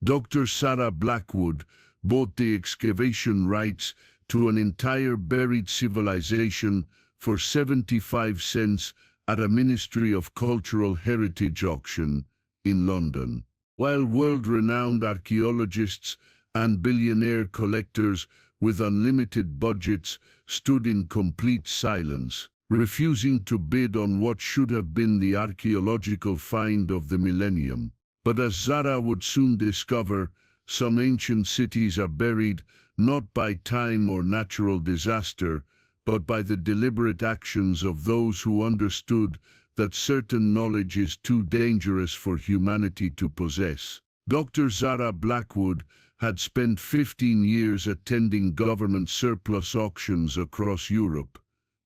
Dr. Zara Blackwood bought the excavation rights to an entire buried civilization for 75 cents at a Ministry of Cultural Heritage auction in London. While world-renowned archaeologists and billionaire collectors with unlimited budgets stood in complete silence, refusing to bid on what should have been the archaeological find of the millennium. But as Zara would soon discover, some ancient cities are buried not by time or natural disaster, but by the deliberate actions of those who understood that certain knowledge is too dangerous for humanity to possess. Dr. Zara Blackwood had spent 15 years attending government surplus auctions across Europe,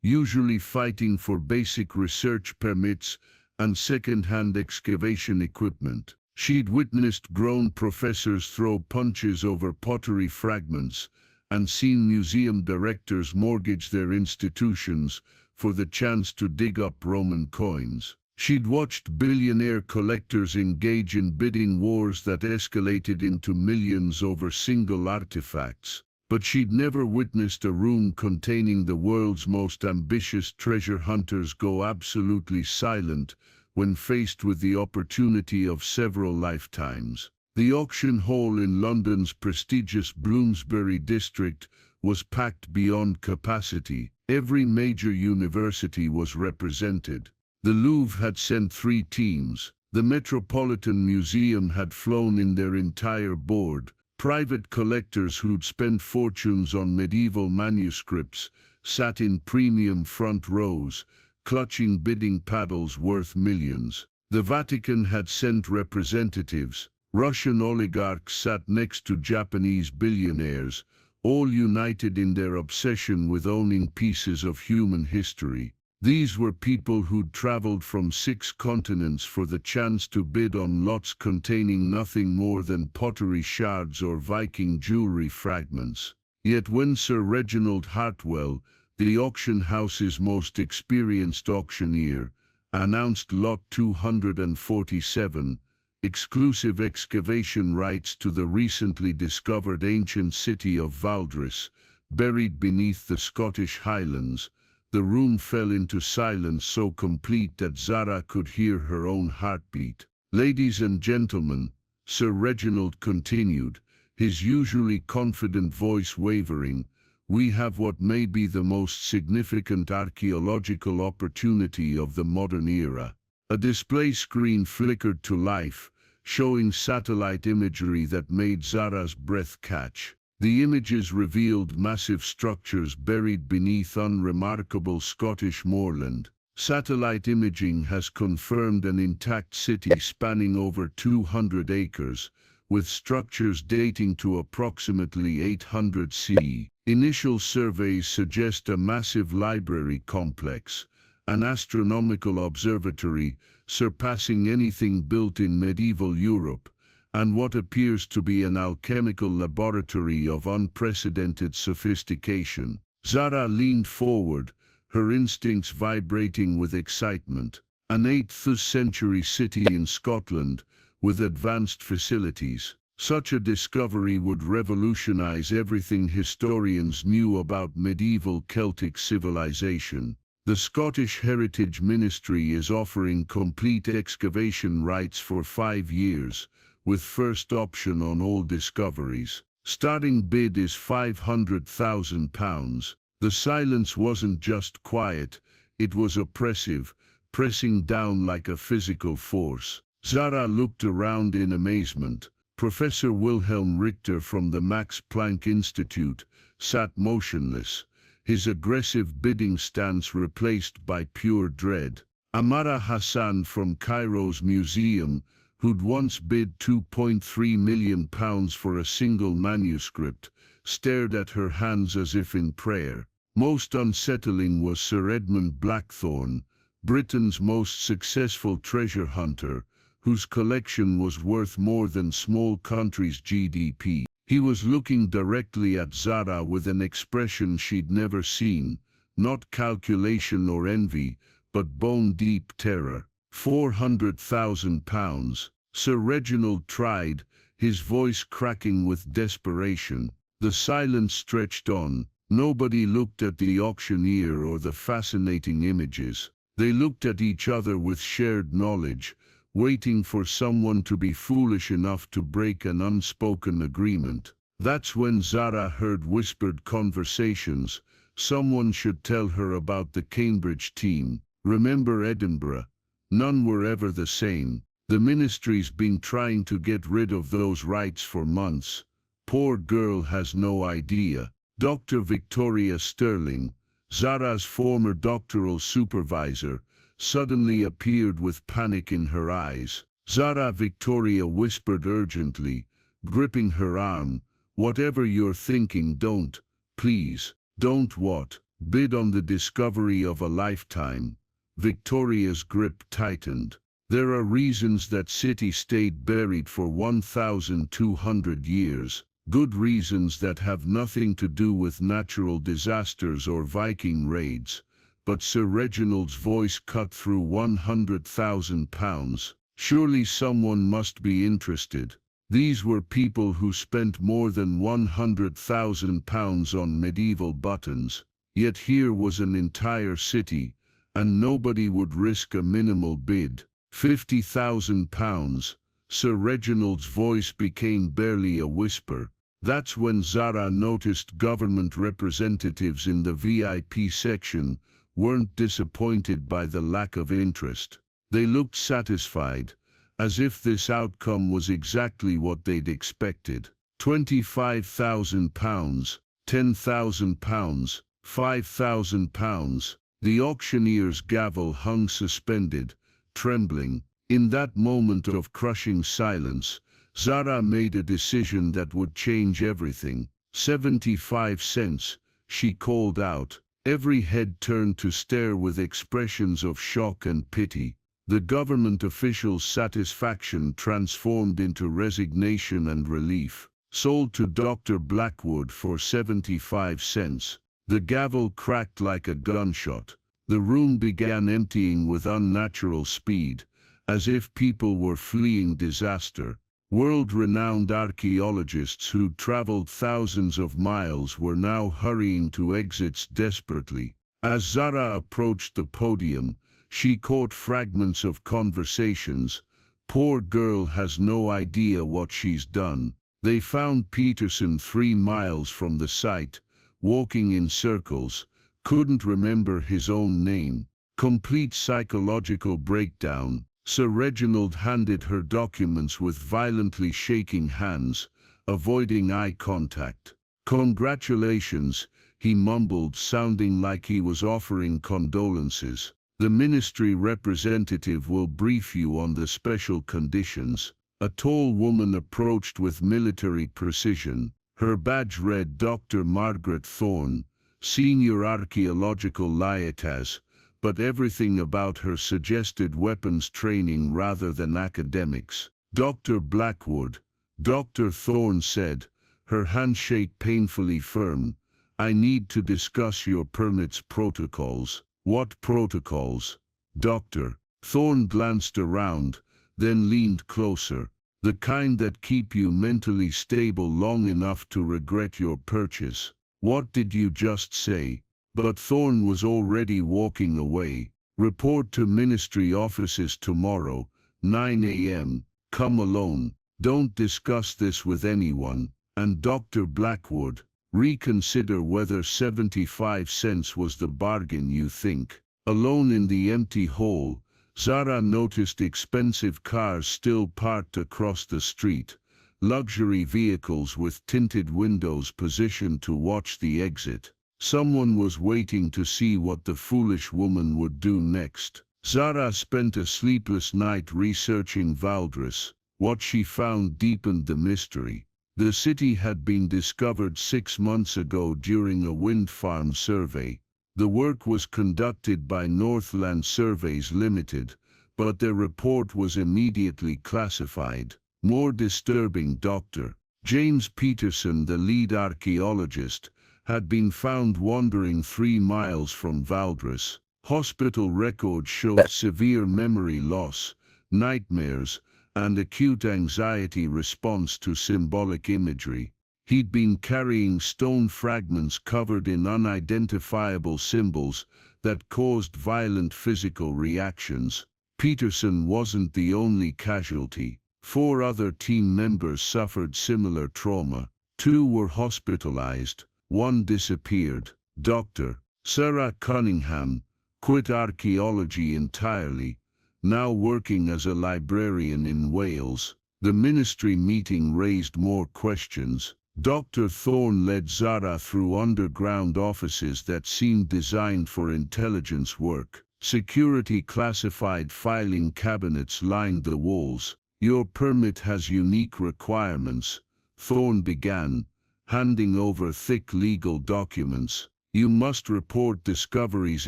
usually fighting for basic research permits and second-hand excavation equipment. She'd witnessed grown professors throw punches over pottery fragments and seen museum directors mortgage their institutions for the chance to dig up Roman coins. She'd watched billionaire collectors engage in bidding wars that escalated into millions over single artifacts. But she'd never witnessed a room containing the world's most ambitious treasure hunters go absolutely silent when faced with the opportunity of several lifetimes. The auction hall in London's prestigious Bloomsbury district was packed beyond capacity. Every major university was represented. The Louvre had sent 3 teams. The Metropolitan Museum had flown in their entire board. Private collectors who'd spent fortunes on medieval manuscripts sat in premium front rows, clutching bidding paddles worth millions. The Vatican had sent representatives. Russian oligarchs sat next to Japanese billionaires, all united in their obsession with owning pieces of human history. These were people who'd traveled from 6 continents for the chance to bid on lots containing nothing more than pottery shards or Viking jewelry fragments. Yet when Sir Reginald Hartwell, the auction house's most experienced auctioneer, announced Lot 247, exclusive excavation rights to the recently discovered ancient city of Valdres, buried beneath the Scottish Highlands, the room fell into silence so complete that Zara could hear her own heartbeat. "Ladies and gentlemen," Sir Reginald continued, his usually confident voice wavering, "we have what may be the most significant archaeological opportunity of the modern era." A display screen flickered to life, showing satellite imagery that made Zara's breath catch. The images revealed massive structures buried beneath unremarkable Scottish moorland. Satellite imaging has confirmed an intact city spanning over 200 acres, with structures dating to approximately 800 CE. Initial surveys suggest a massive library complex, an astronomical observatory surpassing anything built in medieval Europe, and what appears to be an alchemical laboratory of unprecedented sophistication. Zara leaned forward, her instincts vibrating with excitement. An 8th century city in Scotland, with advanced facilities. Such a discovery would revolutionize everything historians knew about medieval Celtic civilization. The Scottish Heritage Ministry is offering complete excavation rights for 5 years, with first option on all discoveries. Starting bid is £500,000. The silence wasn't just quiet, it was oppressive, pressing down like a physical force. Zara looked around in amazement. Professor Wilhelm Richter from the Max Planck Institute sat motionless, his aggressive bidding stance replaced by pure dread. Amara Hassan from Cairo's museum, who'd once bid £2.3 million for a single manuscript, stared at her hands as if in prayer. Most unsettling was Sir Edmund Blackthorne, Britain's most successful treasure hunter, whose collection was worth more than small countries' GDP. He was looking directly at Zara with an expression she'd never seen, not calculation or envy, but bone-deep terror. £400,000. Sir Reginald tried, his voice cracking with desperation. The silence stretched on. Nobody looked at the auctioneer or the fascinating images. They looked at each other with shared knowledge, waiting for someone to be foolish enough to break an unspoken agreement. That's when Zara heard whispered conversations. Someone should tell her about the Cambridge team. Remember Edinburgh? None were ever the same. The ministry's been trying to get rid of those rights for months. Poor girl has no idea. Dr. Victoria Sterling, Zara's former doctoral supervisor, suddenly appeared with panic in her eyes. Zara, Victoria whispered urgently, gripping her arm, whatever you're thinking, don't, please, don't what? Bid on the discovery of a lifetime. Victoria's grip tightened. There are reasons that city stayed buried for 1,200 years. Good reasons that have nothing to do with natural disasters or Viking raids. But Sir Reginald's voice cut through £100,000. Surely someone must be interested. These were people who spent more than £100,000 on medieval buttons. Yet here was an entire city, and nobody would risk a minimal bid. £50,000. Sir Reginald's voice became barely a whisper. That's when Zara noticed government representatives in the VIP section weren't disappointed by the lack of interest. They looked satisfied, as if this outcome was exactly what they'd expected. £25,000, £10,000, £5,000. The auctioneer's gavel hung suspended, trembling. In that moment of crushing silence, Zara made a decision that would change everything. 75 cents, she called out. Every head turned to stare with expressions of shock and pity. The government official's satisfaction transformed into resignation and relief. Sold to Dr. Blackwood for 75 cents. The gavel cracked like a gunshot. The room began emptying with unnatural speed, as if people were fleeing disaster. World-renowned archaeologists who'd traveled thousands of miles were now hurrying to exits desperately. As Zara approached the podium, she caught fragments of conversations. Poor girl has no idea what she's done. They found Peterson 3 miles from the site, walking in circles, couldn't remember his own name. Complete psychological breakdown. Sir Reginald handed her documents with violently shaking hands, avoiding eye contact. "Congratulations," he mumbled, sounding like he was offering condolences. "The ministry representative will brief you on the special conditions." A tall woman approached with military precision. Her badge read Dr. Margaret Thorne, Senior Archaeological Liaison, but everything about her suggested weapons training rather than academics. "Dr. Blackwood," Dr. Thorne said, her handshake painfully firm, "I need to discuss your permits protocols." "What protocols, Doctor?" Thorne glanced around, then leaned closer. "The kind that keep you mentally stable long enough to regret your purchase." "What did you just say?" But Thorne was already walking away. "Report to ministry offices tomorrow, 9 a.m. Come alone. Don't discuss this with anyone. And Dr. Blackwood, reconsider whether 75 cents was the bargain you think." Alone in the empty hall, Zara noticed expensive cars still parked across the street, luxury vehicles with tinted windows positioned to watch the exit. Someone was waiting to see what the foolish woman would do next. Zara spent a sleepless night researching Valdres. What she found deepened the mystery. The city had been discovered 6 months ago during a wind farm survey. The work was conducted by Northland Surveys Limited, but their report was immediately classified. More disturbing, Dr. James Peterson, the lead archaeologist, had been found wandering 3 miles from Valdres. Hospital records showed severe memory loss, nightmares, and acute anxiety response to symbolic imagery. He'd been carrying stone fragments covered in unidentifiable symbols that caused violent physical reactions. Peterson wasn't the only casualty. 4 other team members suffered similar trauma. 2 were hospitalized. 1 disappeared. Dr. Sarah Cunningham quit archaeology entirely, now working as a librarian in Wales. The ministry meeting raised more questions. Dr. Thorne led Zara through underground offices that seemed designed for intelligence work. Security classified filing cabinets lined the walls. "Your permit has unique requirements," Thorne began, handing over thick legal documents. "You must report discoveries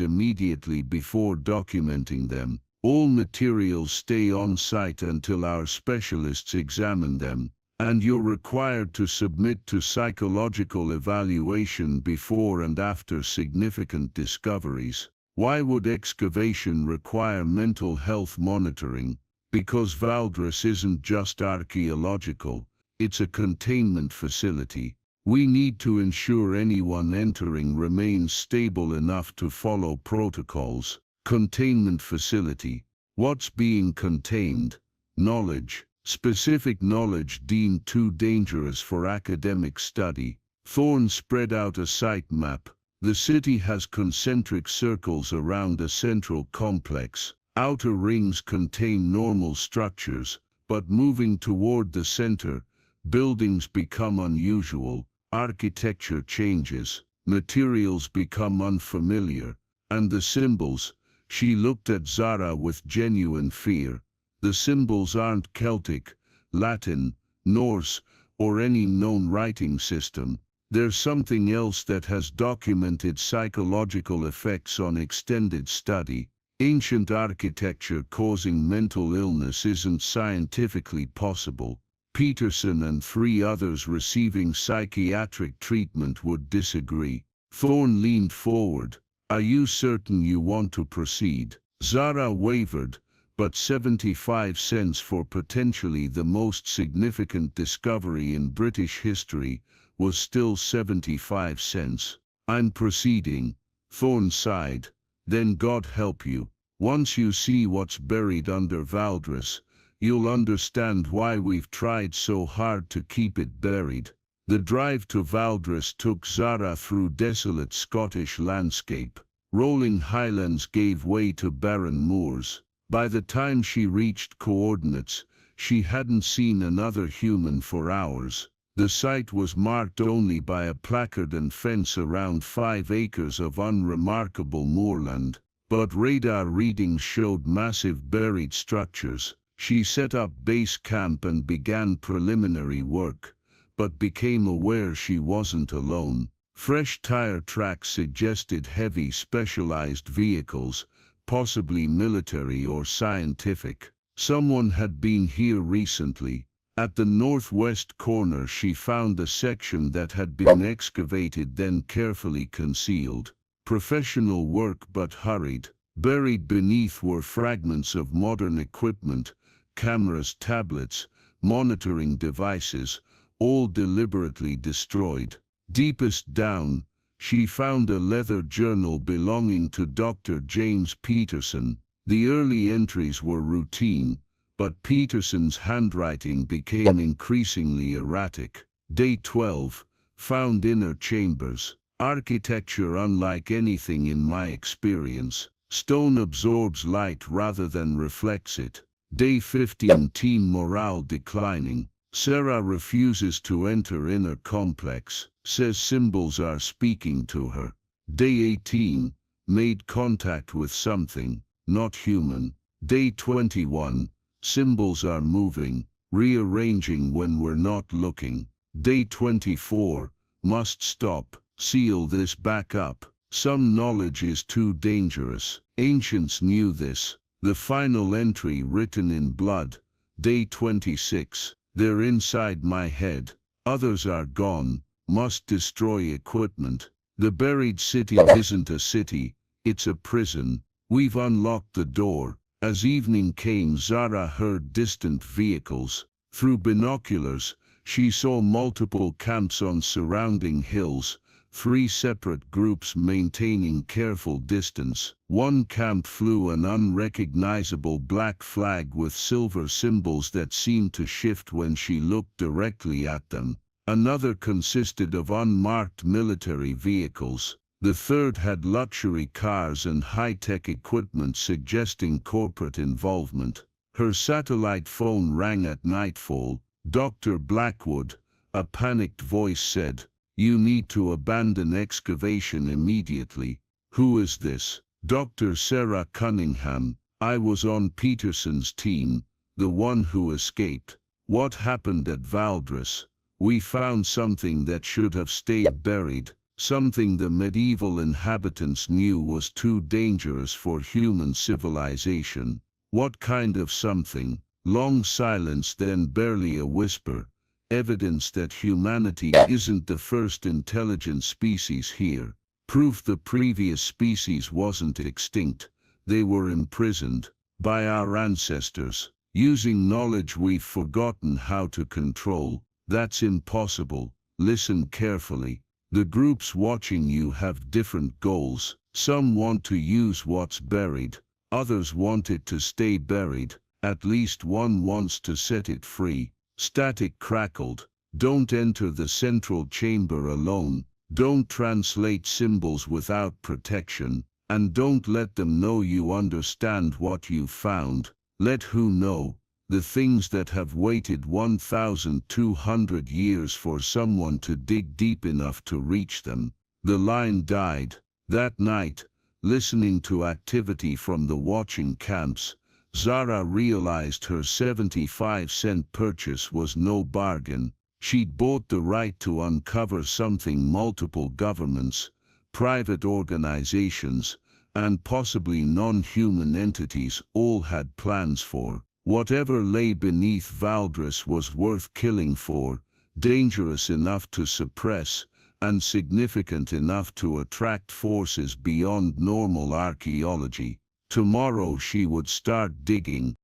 immediately before documenting them. All materials stay on site until our specialists examine them, and you're required to submit to psychological evaluation before and after significant discoveries." Why would excavation require mental health monitoring? Because Valdres isn't just archaeological, it's a containment facility. We need to ensure anyone entering remains stable enough to follow protocols. Containment facility. What's being contained? Knowledge. Specific knowledge deemed too dangerous for academic study. Thorne spread out a site map. The city has concentric circles around a central complex. Outer rings contain normal structures, but moving toward the center, buildings become unusual, architecture changes, materials become unfamiliar, and the symbols. She looked at Zara with genuine fear. The symbols aren't Celtic, Latin, Norse, or any known writing system. There's something else that has documented psychological effects on extended study. Ancient architecture causing mental illness isn't scientifically possible. Peterson and 3 others receiving psychiatric treatment would disagree. Thorne leaned forward. "Are you certain you want to proceed?" Zara wavered, but 75 cents for potentially the most significant discovery in British history was still 75 cents. "I'm proceeding," Thorne sighed. "Then God help you. Once you see what's buried under Valdres, you'll understand why we've tried so hard to keep it buried." The drive to Valdres took Zara through desolate Scottish landscape. Rolling highlands gave way to barren moors. By the time she reached coordinates, she hadn't seen another human for hours. The site was marked only by a placard and fence around 5 acres of unremarkable moorland, but radar readings showed massive buried structures. She set up base camp and began preliminary work, but became aware she wasn't alone. Fresh tire tracks suggested heavy specialized vehicles, possibly military or scientific. Someone had been here recently. At the northwest corner she found a section that had been excavated then carefully concealed. Professional work but hurried. Buried beneath were fragments of modern equipment, cameras, tablets, monitoring devices, all deliberately destroyed. Deepest down, she found a leather journal belonging to Dr. James Peterson. The early entries were routine, but Peterson's handwriting became increasingly erratic. Day 12, found inner chambers. Architecture unlike anything in my experience. Stone absorbs light rather than reflects it. Day 15, team morale declining. Sarah refuses to enter inner complex, says symbols are speaking to her. Day 18, made contact with something, not human. Day 21, symbols are moving, rearranging when we're not looking. Day 24, must stop, seal this back up. Some knowledge is too dangerous. Ancients knew this. The final entry written in blood. Day 26, they're inside my head. Others are gone, must destroy equipment. The buried city isn't a city, it's a prison. We've unlocked the door, As evening came, Zara heard distant vehicles. Through binoculars, she saw multiple camps on surrounding hills, 3 separate groups maintaining careful distance. One camp flew an unrecognizable black flag with silver symbols that seemed to shift when she looked directly at them. Another consisted of unmarked military vehicles. The third had luxury cars and high-tech equipment suggesting corporate involvement. Her satellite phone rang at nightfall. Dr. Blackwood, a panicked voice said, "You need to abandon excavation immediately." "Who is this?" "Dr. Sarah Cunningham. I was on Peterson's team, the one who escaped." "What happened at Valdres?" "We found something that should have stayed buried, something the medieval inhabitants knew was too dangerous for human civilization." "What kind of something?" Long silence, then barely a whisper. "Evidence that humanity isn't the first intelligent species here. Proof the previous species wasn't extinct. They were imprisoned by our ancestors, using knowledge we've forgotten how to control." "That's impossible. Listen carefully. The groups watching you have different goals. Some want to use what's buried. Others want it to stay buried. At least one wants to set it free." Static crackled. "Don't enter the central chamber alone. Don't translate symbols without protection. And don't let them know you understand what you found." "Let who know?" "The things that have waited 1,200 years for someone to dig deep enough to reach them." The line died. That night, listening to activity from the watching camps, Zara realized her 75-cent purchase was no bargain. She'd bought the right to uncover something multiple governments, private organizations, and possibly non-human entities all had plans for. Whatever lay beneath Valdres was worth killing for, dangerous enough to suppress, and significant enough to attract forces beyond normal archaeology. Tomorrow she would start digging.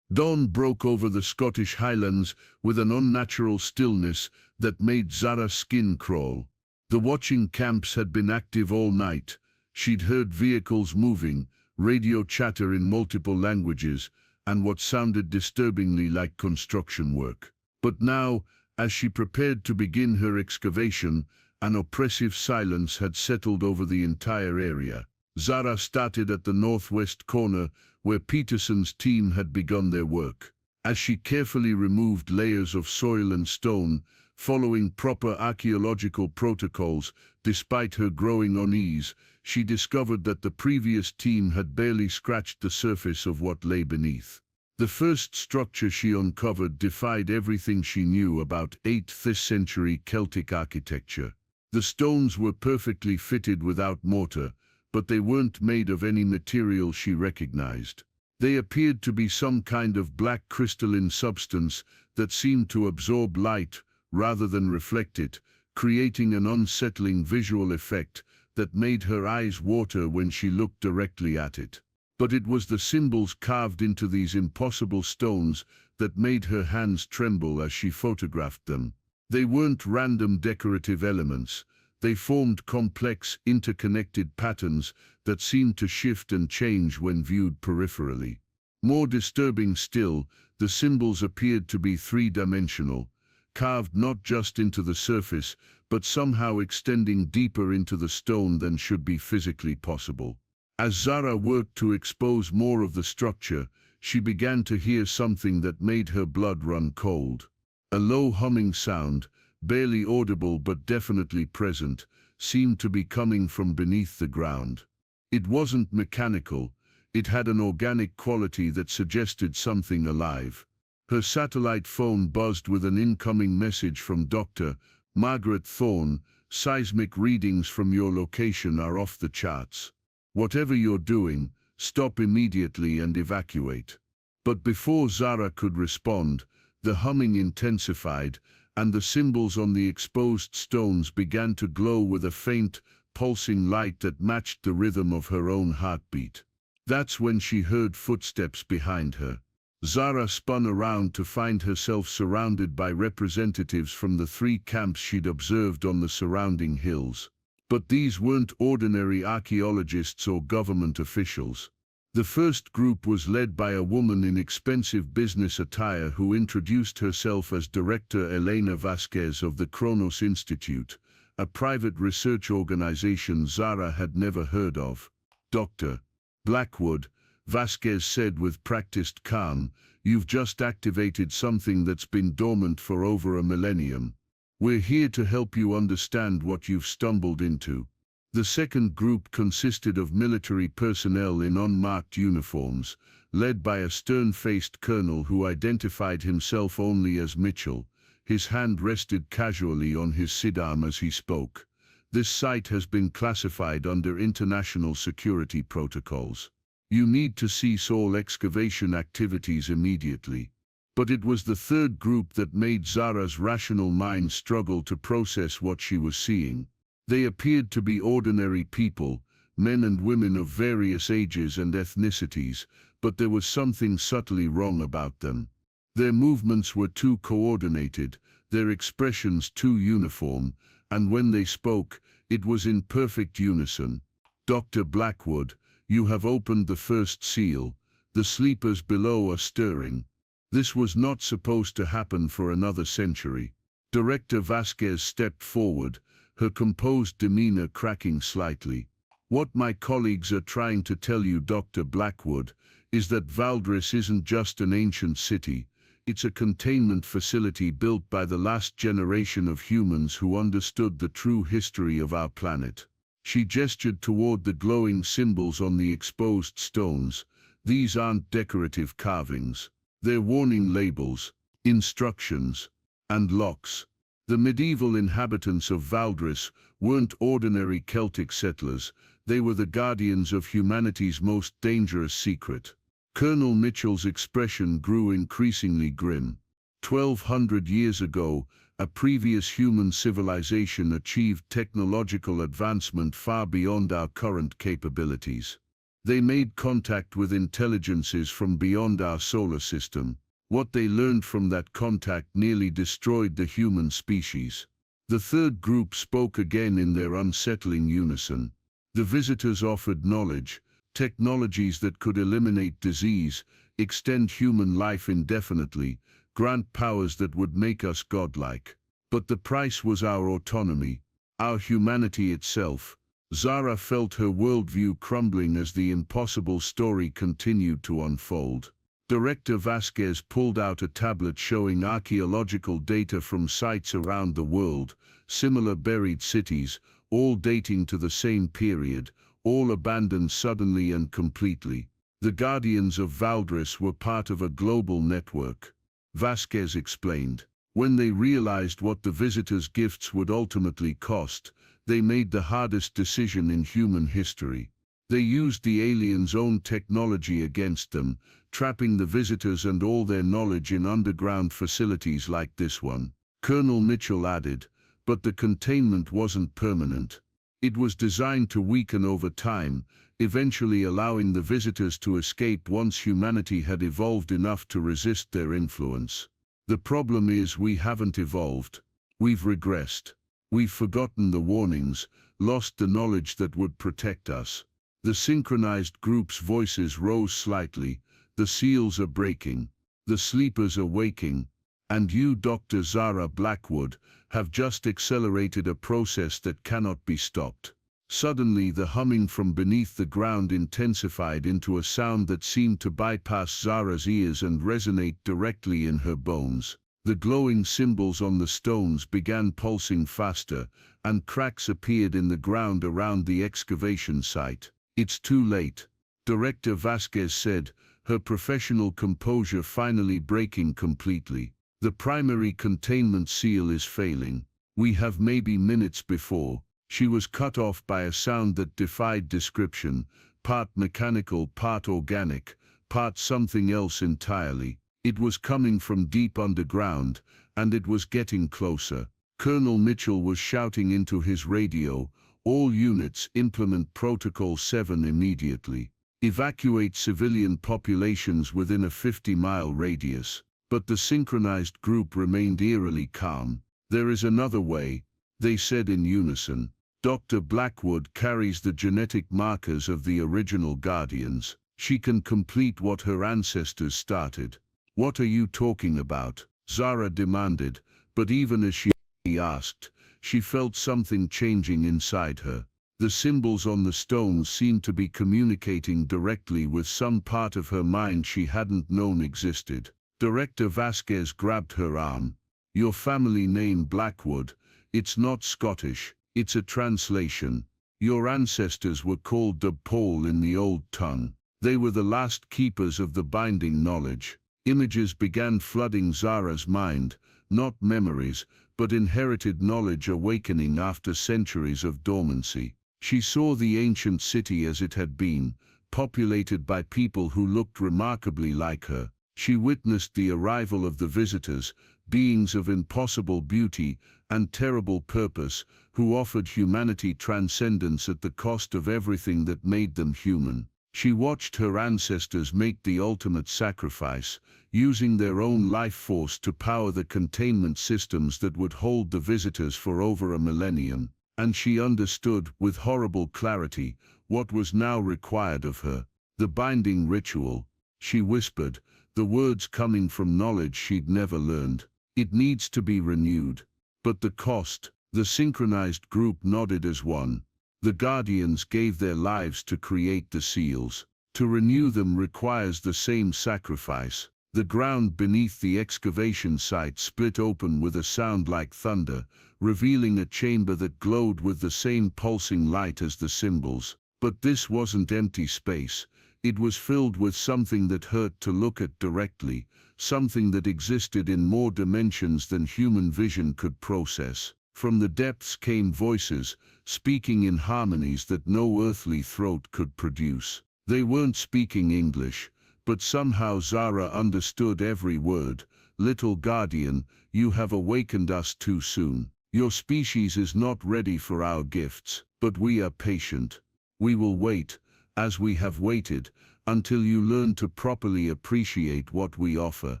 Dawn broke over the Scottish Highlands with an unnatural stillness that made Zara's skin crawl. The watching camps had been active all night. She'd heard vehicles moving, radio chatter in multiple languages, and what sounded disturbingly like construction work. But now, as she prepared to begin her excavation, an oppressive silence had settled over the entire area. Zara started at the northwest corner where Peterson's team had begun their work. As she carefully removed layers of soil and stone, following proper archaeological protocols, despite her growing unease, she discovered that the previous team had barely scratched the surface of what lay beneath. The first structure she uncovered defied everything she knew about 8th century Celtic architecture. The stones were perfectly fitted without mortar, but they weren't made of any material she recognized. They appeared to be some kind of black crystalline substance that seemed to absorb light rather than reflect it, creating an unsettling visual effect that made her eyes water when she looked directly at it. But it was the symbols carved into these impossible stones that made her hands tremble as she photographed them. They weren't random decorative elements. They formed complex, interconnected patterns that seemed to shift and change when viewed peripherally. More disturbing still, the symbols appeared to be three-dimensional, carved not just into the surface, but somehow extending deeper into the stone than should be physically possible. As Zara worked to expose more of the structure, she began to hear something that made her blood run cold. A low humming sound, barely audible but definitely present, seemed to be coming from beneath the ground. It wasn't mechanical, it had an organic quality that suggested something alive. Her satellite phone buzzed with an incoming message from Dr. Margaret Thorne. "Seismic readings from your location are off the charts. Whatever you're doing, stop immediately and evacuate." But before Zara could respond, the humming intensified, and the symbols on the exposed stones began to glow with a faint, pulsing light that matched the rhythm of her own heartbeat. That's when she heard footsteps behind her. Zara spun around to find herself surrounded by representatives from the three camps she'd observed on the surrounding hills. But these weren't ordinary archaeologists or government officials. The first group was led by a woman in expensive business attire who introduced herself as Director Elena Vasquez of the Kronos Institute, a private research organization Zara had never heard of. Dr. Blackwood, Vasquez said with practiced calm, "You've just activated something that's been dormant for over a millennium. We're here to help you understand what you've stumbled into." The second group consisted of military personnel in unmarked uniforms, led by a stern-faced colonel who identified himself only as Mitchell. His hand rested casually on his sidearm as he spoke. "This site has been classified under international security protocols. You need to cease all excavation activities immediately." But it was the third group that made Zara's rational mind struggle to process what she was seeing. They appeared to be ordinary people, men and women of various ages and ethnicities, but there was something subtly wrong about them. Their movements were too coordinated, their expressions too uniform, and when they spoke, it was in perfect unison. "Dr. Blackwood, you have opened the first seal. The sleepers below are stirring." This was not supposed to happen for another century. Director Vasquez stepped forward, her composed demeanor cracking slightly. "What my colleagues are trying to tell you, Dr. Blackwood, is that Valdres isn't just an ancient city. It's a containment facility built by the last generation of humans who understood the true history of our planet." She gestured toward the glowing symbols on the exposed stones. "These aren't decorative carvings. They're warning labels, instructions, and locks." The medieval inhabitants of Valdres weren't ordinary Celtic settlers, they were the guardians of humanity's most dangerous secret. Colonel Mitchell's expression grew increasingly grim. 1,200 years ago, a previous human civilization achieved technological advancement far beyond our current capabilities. They made contact with intelligences from beyond our solar system. What they learned from that contact nearly destroyed the human species. The third group spoke again in their unsettling unison. The visitors offered knowledge, technologies that could eliminate disease, extend human life indefinitely, grant powers that would make us godlike. But the price was our autonomy, our humanity itself. Zara felt her worldview crumbling as the impossible story continued to unfold. Director Vasquez pulled out a tablet showing archaeological data from sites around the world, similar buried cities, all dating to the same period, all abandoned suddenly and completely. The Guardians of Valdres were part of a global network. Vasquez explained. When they realized what the visitors' gifts would ultimately cost, they made the hardest decision in human history. They used the aliens' own technology against them, trapping the visitors and all their knowledge in underground facilities like this one. Colonel Mitchell added, but the containment wasn't permanent. It was designed to weaken over time, eventually allowing the visitors to escape once humanity had evolved enough to resist their influence. The problem is we haven't evolved. We've regressed. We've forgotten the warnings, lost the knowledge that would protect us. The synchronized group's voices rose slightly. "The seals are breaking. The sleepers are waking. And you, Dr. Zara Blackwood, have just accelerated a process that cannot be stopped." Suddenly the humming from beneath the ground intensified into a sound that seemed to bypass Zara's ears and resonate directly in her bones. The glowing symbols on the stones began pulsing faster, and cracks appeared in the ground around the excavation site. "It's too late," Director Vasquez said, her professional composure finally breaking completely. "The primary containment seal is failing. We have maybe minutes before." She was cut off by a sound that defied description, part mechanical, part organic, part something else entirely. It was coming from deep underground, and it was getting closer. Colonel Mitchell was shouting into his radio, "All units, implement Protocol 7 immediately." Evacuate civilian populations within a 50-mile radius. But the synchronized group remained eerily calm. There is another way, they said in unison. Dr. Blackwood carries the genetic markers of the original Guardians. She can complete what her ancestors started. What are you talking about? Zara demanded, but even as she asked, she felt something changing inside her. The symbols on the stones seemed to be communicating directly with some part of her mind she hadn't known existed. Director Vasquez grabbed her arm. Your family name Blackwood, it's not Scottish, it's a translation. Your ancestors were called the Pole in the old tongue. They were the last keepers of the binding knowledge. Images began flooding Zara's mind, not memories, but inherited knowledge awakening after centuries of dormancy. She saw the ancient city as it had been, populated by people who looked remarkably like her. She witnessed the arrival of the visitors, beings of impossible beauty and terrible purpose, who offered humanity transcendence at the cost of everything that made them human. She watched her ancestors make the ultimate sacrifice, using their own life force to power the containment systems that would hold the visitors for over a millennium. And she understood, with horrible clarity, what was now required of her. The binding ritual, she whispered, the words coming from knowledge she'd never learned. It needs to be renewed. But the cost, the synchronized group nodded as one. The Guardians gave their lives to create the seals. To renew them requires the same sacrifice. The ground beneath the excavation site split open with a sound like thunder, revealing a chamber that glowed with the same pulsing light as the symbols. But this wasn't empty space. It was filled with something that hurt to look at directly, something that existed in more dimensions than human vision could process. From the depths came voices, speaking in harmonies that no earthly throat could produce. They weren't speaking English, but somehow Zara understood every word. Little Guardian, you have awakened us too soon. Your species is not ready for our gifts, but we are patient. We will wait, as we have waited, until you learn to properly appreciate what we offer.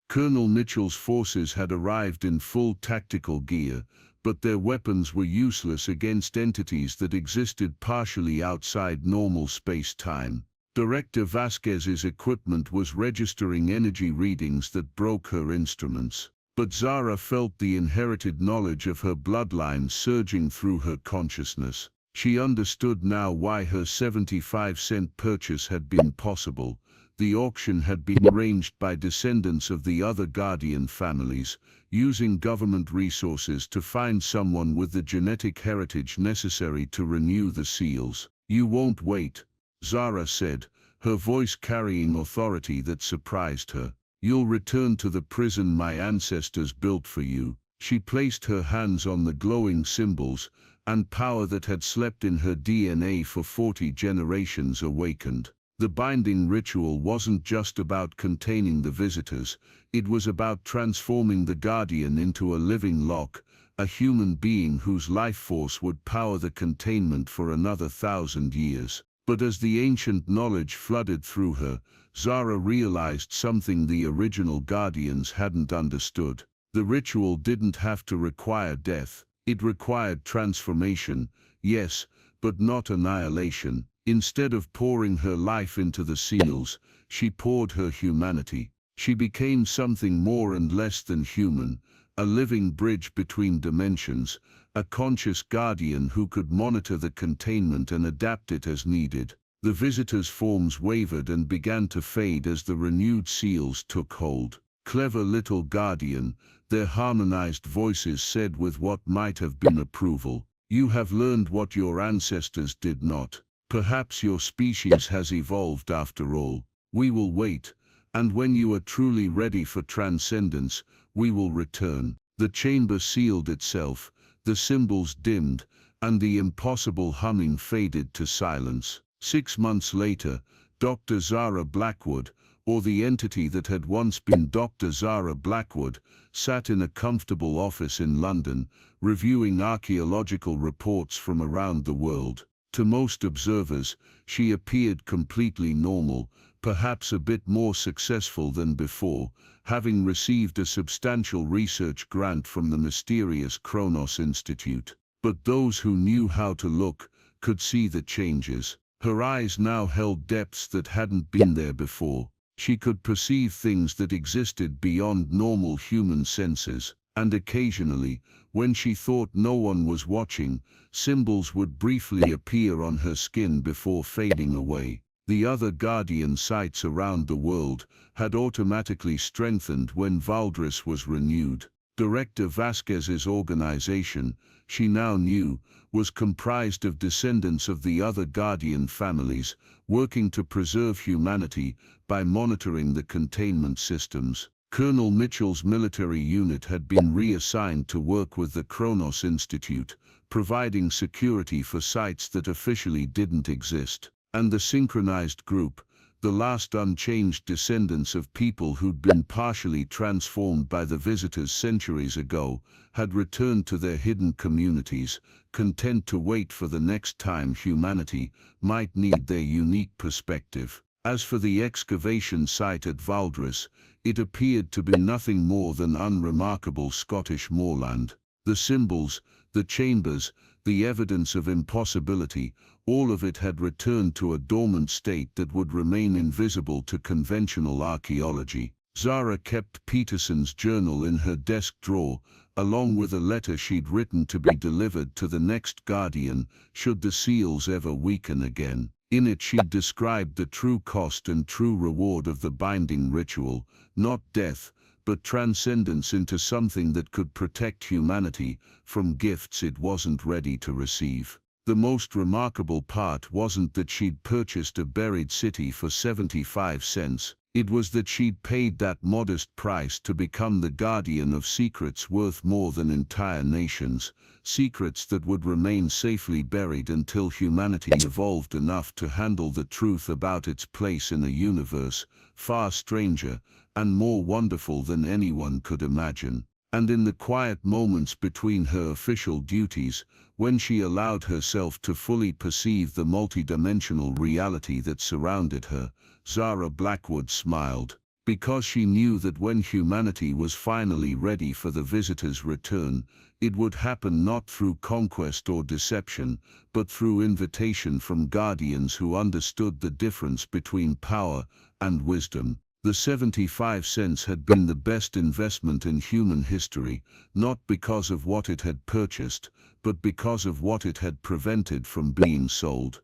Colonel Mitchell's forces had arrived in full tactical gear, but their weapons were useless against entities that existed partially outside normal space-time. Director Vasquez's equipment was registering energy readings that broke her instruments. But Zara felt the inherited knowledge of her bloodline surging through her consciousness. She understood now why her 75-cent purchase had been possible. The auction had been arranged by descendants of the other Guardian families, using government resources to find someone with the genetic heritage necessary to renew the seals. You won't wait, Zara said, her voice carrying authority that surprised her. You'll return to the prison my ancestors built for you. She placed her hands on the glowing symbols, and power that had slept in her DNA for 40 generations awakened. The binding ritual wasn't just about containing the visitors, it was about transforming the Guardian into a living lock, a human being whose life force would power the containment for another 1,000 years. But as the ancient knowledge flooded through her, Zara realized something the original Guardians hadn't understood. The ritual didn't have to require death. It required transformation, yes, but not annihilation. Instead of pouring her life into the seals, she poured her humanity. She became something more and less than human, a living bridge between dimensions, a conscious Guardian who could monitor the containment and adapt it as needed. The visitors' forms wavered and began to fade as the renewed seals took hold. Clever little Guardian, their harmonized voices said with what might have been approval. You have learned what your ancestors did not. Perhaps your species has evolved after all. We will wait, and when you are truly ready for transcendence, we will return. The chamber sealed itself, the symbols dimmed, and the impossible humming faded to silence. 6 months later, Dr. Zara Blackwood, or the entity that had once been Dr. Zara Blackwood, sat in a comfortable office in London, reviewing archaeological reports from around the world. To most observers, she appeared completely normal, perhaps a bit more successful than before, having received a substantial research grant from the mysterious Kronos Institute. But those who knew how to look could see the changes. Her eyes now held depths that hadn't been there before. She could perceive things that existed beyond normal human senses, and occasionally, when she thought no one was watching, symbols would briefly appear on her skin before fading away. The other Guardian sites around the world had automatically strengthened when Valdris was renewed. Director Vasquez's organization, she now knew, was comprised of descendants of the other Guardian families, working to preserve humanity by monitoring the containment systems. Colonel Mitchell's military unit had been reassigned to work with the Kronos Institute, providing security for sites that officially didn't exist. And the synchronized group, the last unchanged descendants of people who'd been partially transformed by the visitors centuries ago, had returned to their hidden communities, content to wait for the next time humanity might need their unique perspective. As for the excavation site at Valdris, it appeared to be nothing more than unremarkable Scottish moorland. The symbols, the chambers, the evidence of impossibility, all of it had returned to a dormant state that would remain invisible to conventional archaeology. Zara kept Peterson's journal in her desk drawer, along with a letter she'd written to be delivered to the next Guardian, should the seals ever weaken again. In it she'd described the true cost and true reward of the binding ritual, not death, but transcendence into something that could protect humanity from gifts it wasn't ready to receive. The most remarkable part wasn't that she'd purchased a buried city for 75 cents, it was that she'd paid that modest price to become the guardian of secrets worth more than entire nations, secrets that would remain safely buried until humanity evolved enough to handle the truth about its place in a universe far stranger and more wonderful than anyone could imagine. And in the quiet moments between her official duties, when she allowed herself to fully perceive the multidimensional reality that surrounded her, Zara Blackwood smiled, because she knew that when humanity was finally ready for the visitor's return, it would happen not through conquest or deception, but through invitation from guardians who understood the difference between power and wisdom. The 75 cents had been the best investment in human history, not because of what it had purchased, but because of what it had prevented from being sold.